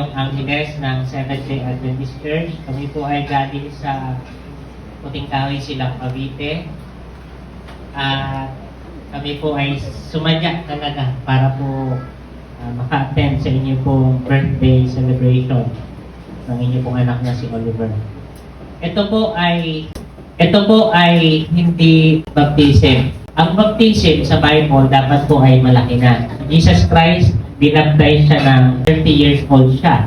Pangulong Angeles ng Seventh-day Adventist Church. Kami po ay galing sa Puting Kahoy, Silang Cavite. At kami po ay sumadya talaga para po maka-attend sa inyo pong birthday celebration ng inyo pong anak na si Oliver. Ito po ay hindi baptism. Ang baptism sa Bible dapat po ay malaki na. Jesus Christ, binaptize siya ng 30 years old siya.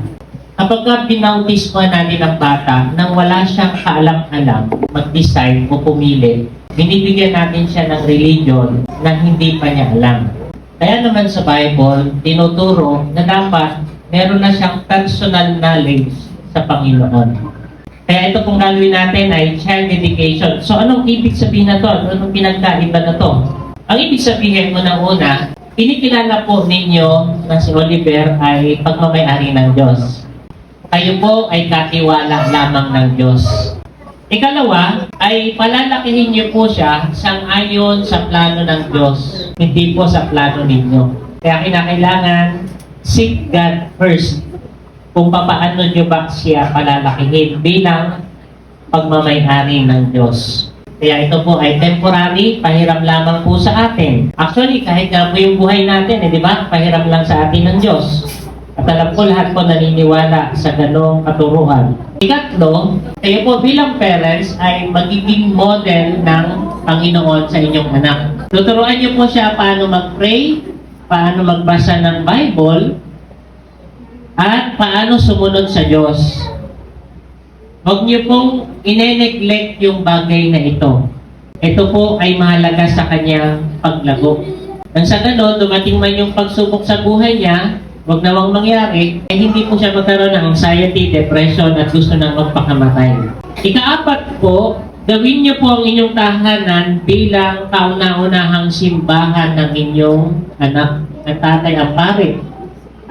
Kapag binautismo natin ang bata nang wala siyang kaalam-alam, mag-decide o pumili, binibigyan natin siya ng religion na hindi pa niya alam. Kaya naman sa Bible, tinuturo na dapat meron na siyang personal knowledge sa Panginoon. Kaya ito pong gagawin natin ay child dedication. So anong ibig sabihin na to? Anong pinagkaiba na to? Ang ibig sabihin mo na una, kinikilala po ninyo na si Oliver ay pagmamayari ng Diyos. Kayo po ay katiwala lamang ng Diyos. Ikalawa, ay palalakihin niyo po siya sang-ayon sa plano ng Diyos, hindi po sa plano ninyo. Kaya kinakailangan, seek God first. Kung papaano nyo ba siya palalakihin bilang pagmamayari ng Diyos. Kaya ito po ay temporary, pahiram lamang po sa atin. Actually, kahit nga po yung buhay natin, di ba? Pahiram lang sa atin ng Diyos. At alam ko lahat po naniniwala sa ganong katuruan. Ikatlo, kayo po bilang parents ay magiging model ng Panginoon sa inyong anak. Tuturuan niyo po siya paano mag-pray, paano magbasa ng Bible, at paano sumunod sa Diyos. Huwag niyo pong ine-neglect yung bagay na ito. Ito po ay mahalaga sa kanyang paglago. Nang sa ganon, dumating man yung pagsubok sa buhay niya, huwag nawang mangyari, eh hindi po siya magkaroon ng anxiety, depression, at gusto nang magpakamatay. Ikaapat po, gawin niyo po ang inyong tahanan bilang kauna-unahang simbahan ng inyong anak. Ang tatay ang pare.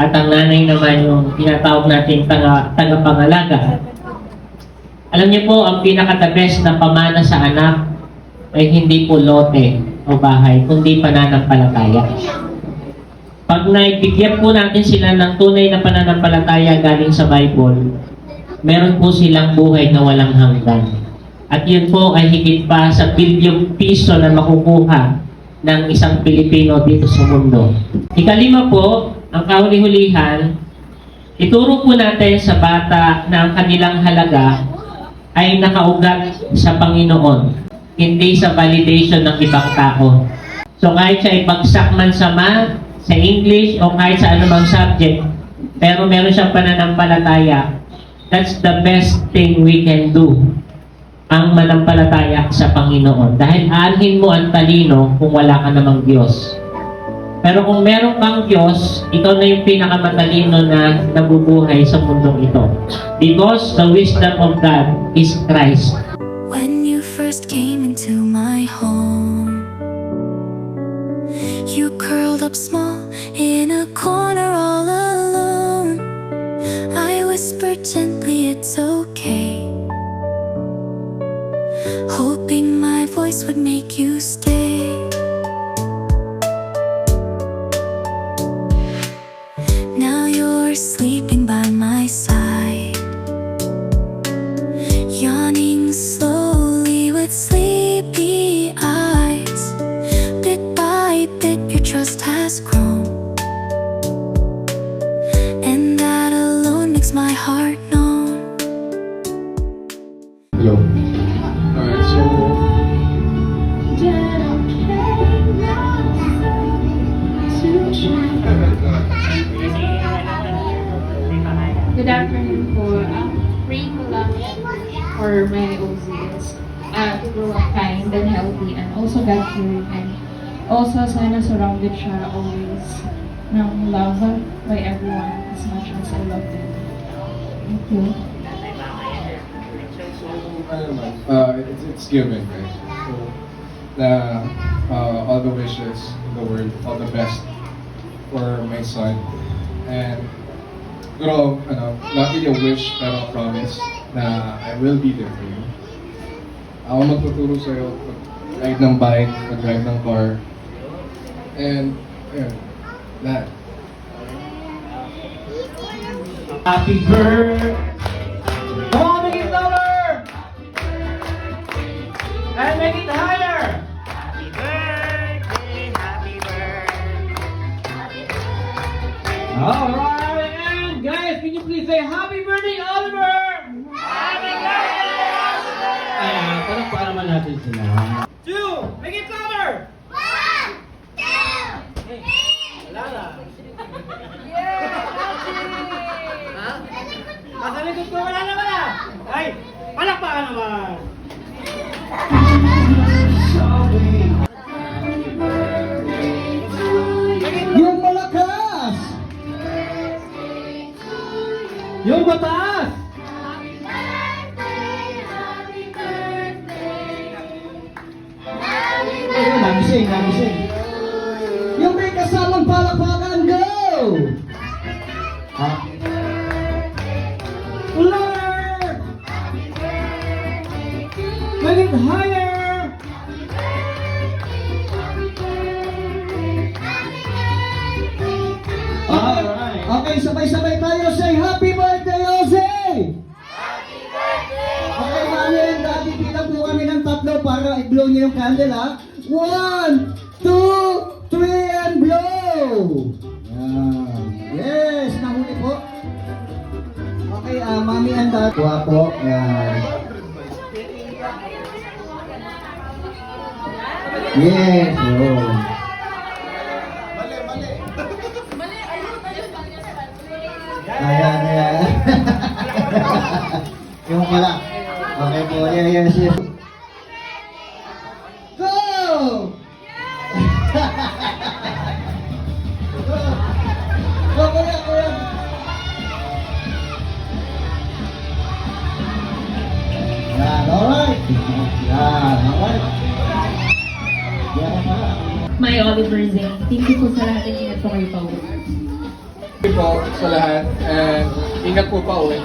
At ang nanay naman yung tinatawag natin tagapangalaga. Alam niyo po, ang pinaka-the best na pamana sa anak ay hindi po lote o bahay, kundi pananampalataya. Pag naibigyan po natin sila ng tunay na pananampalataya galing sa Bible, meron po silang buhay na walang hanggan. At yun po ay higit pa sa bilyong piso na makukuha ng isang Pilipino dito sa mundo. Ikalima po, ang kahuli-hulihan, ituro po natin sa bata na ang kanilang halaga ay nakaugat sa Panginoon, hindi sa validation ng ibang tao. So kahit siya ibagsak man sa math, sa English, o kahit sa anumang subject, pero meron siyang pananampalataya, that's the best thing we can do, ang manampalataya sa Panginoon. Dahil aanhin mo ang talino kung wala ka namang Diyos. Pero kung meron kang Diyos, ikaw na yung pinakamatalino na nabubuhay sa mundong ito. Because the wisdom of God is Christ. When you first came into my home, you curled up small in a corner all alone. I whispered gently, it's okay, hoping my voice would make you stay. Now you're sleeping by my side, yawning slowly with sleepy eyes. Bit by bit your trust has grown, and that alone makes my heart known. Hello. Alright, so Good afternoon po. Pray ko lang for my OCs to grow up kind and healthy and also God-fearing, and also sana surrounded siya always ng love by everyone as much as I love them. Thank you. it's given, right? So, all the wishes in the world, all the best for my son. And not really a wish, pero a promise na I will be there for you. Ako magtuturo sa'yo, mag-ride ng bike, mag-drive ng car. And, ayun, lahat. Happy birthday. Come on, make it louder. And make it higher. Happy birthday, happy birthday. All right, and guys, can you please say happy birthday, Oliver? Happy birthday, Oliver. Ayan, palakpakan naman natin sila. 2, make it louder. 1, 2, 3. Wala na. Ha? Nasa likod ko, wala naman ah! Ay, palakpakan naman! Yung malakas! Yung mataas! Nagising, nagising. Yung may kasamang palakpakan, go! Ha? Louder! Make it higher! Alright. Okay, sabay-sabay tayo. Say happy birthday, Jose! Happy birthday! Okay, mami and daddy, bilang po kami ng tatlo para i-blow niyo yung candle, ha? 1, 2, 3, and blow! Yan. Yes, nahuli po. Okay, mami and dad. Kuha po. Yan. Yes. Oh. Ayan, ayan. Yung pala. Okay po. Yes, yes. Go! Go, kuya, kuya. Yan, alright. Yan, alright. Yan, alright. My Oliver Zane. Thank you po sa lahat ng ingat po kayo pa. Thank you po sa lahat and ingat po pa uwi.